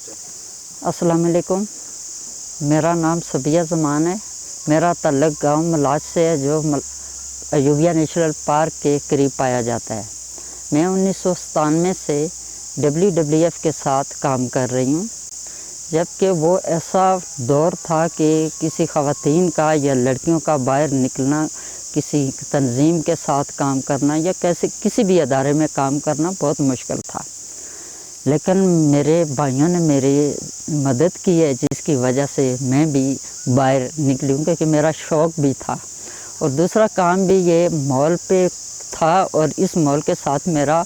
अस्सलाम वालेकुम। मेरा नाम सबिया ज़मान है। मेरा ताल्लुक़ गांव मलाज से है, जो अयूबिया नेशनल पार्क के करीब पाया जाता है। मैं 1997 से WWF के साथ काम कर रही हूँ, जबकि वो ऐसा दौर था कि किसी ख़वातीन का या लड़कियों का बाहर निकलना, किसी तंजीम के साथ काम करना या किसी भी अदारे में काम करना बहुत मुश्किल था। लेकिन मेरे भाइयों ने मेरी मदद की है, जिसकी वजह से मैं भी बाहर निकली हूँ, क्योंकि मेरा शौक़ भी था और दूसरा काम भी ये मॉल पे था और इस मॉल के साथ मेरा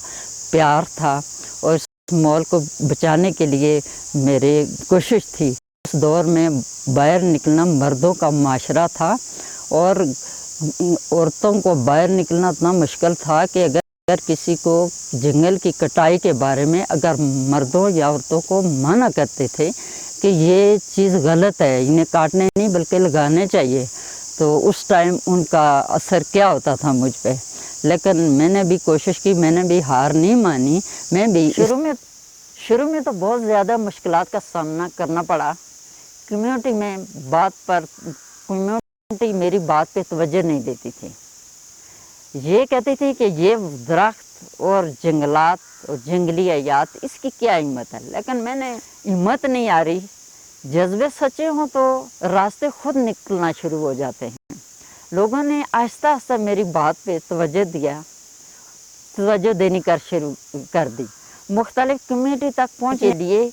प्यार था और इस मॉल को बचाने के लिए मेरी कोशिश थी। उस दौर में बाहर निकलना मर्दों का माशरा था और औरतों को बाहर निकलना इतना मुश्किल था कि अगर किसी को जंगल की कटाई के बारे में अगर मर्दों या औरतों को मना करते थे कि ये चीज़ गलत है, इन्हें काटने नहीं बल्कि लगाने चाहिए, तो उस टाइम उनका असर क्या होता था मुझ पे। लेकिन मैंने भी कोशिश की, मैंने भी हार नहीं मानी। मैं भी शुरू में तो बहुत ज़्यादा मुश्किलात का सामना करना पड़ा। कम्युनिटी मेरी बात पे तवज्जो नहीं देती थी। ये कहती थी कि ये दरख्त और जंगलात और जंगली हयात, इसकी क्या हिम्मत है। लेकिन मैंने हिम्मत नहीं आ रही। जज्बे सच्चे हों तो रास्ते खुद निकलना शुरू हो जाते हैं। लोगों ने आहिस्ता आहिस्ता मेरी बात पे तवज्जो देनी शुरू कर दी। मुख्तलिफ कम्युनिटी तक पहुँचने के लिए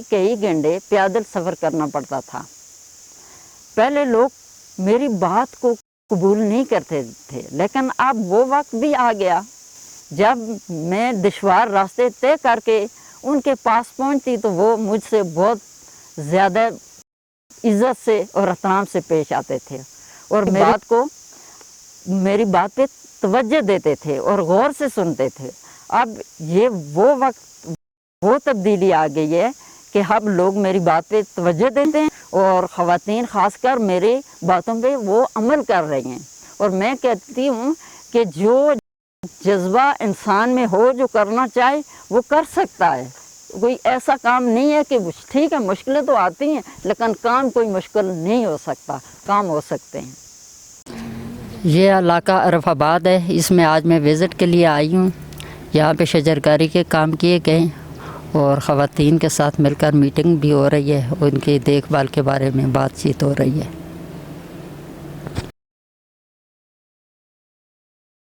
कई घंटे पैदल सफ़र करना पड़ता था। पहले लोग मेरी बात को कबूल नहीं करते थे, लेकिन अब वो वक्त भी आ गया जब मैं दुश्वार रास्ते तय करके उनके पास पहुंचती तो वो मुझसे बहुत ज़्यादा इज़्ज़त से और एहतराम से पेश आते थे और मेरी बात पे तवज्जो देते थे और गौर से सुनते थे। अब ये वो तब्दीली आ गई है कि अब लोग मेरी बात पे तवज्जो देते हैं और ख़वातीन ख़ासकर मेरी बातों पे वो अमल कर रही हैं। और मैं कहती हूँ कि जो जज्बा इंसान में हो, जो करना चाहे वो कर सकता है। कोई ऐसा काम नहीं है कि ठीक है मुश्किलें तो आती हैं, लेकिन काम कोई मुश्किल नहीं हो सकता, काम हो सकते हैं। ये इलाका अरफाबाद है, इसमें आज मैं विज़िट के लिए आई हूँ। यहाँ पे शजरकारी के काम किए गए और ख़वातीन के साथ मिलकर मीटिंग भी हो रही है, उनकी देखभाल के बारे में बातचीत हो रही है।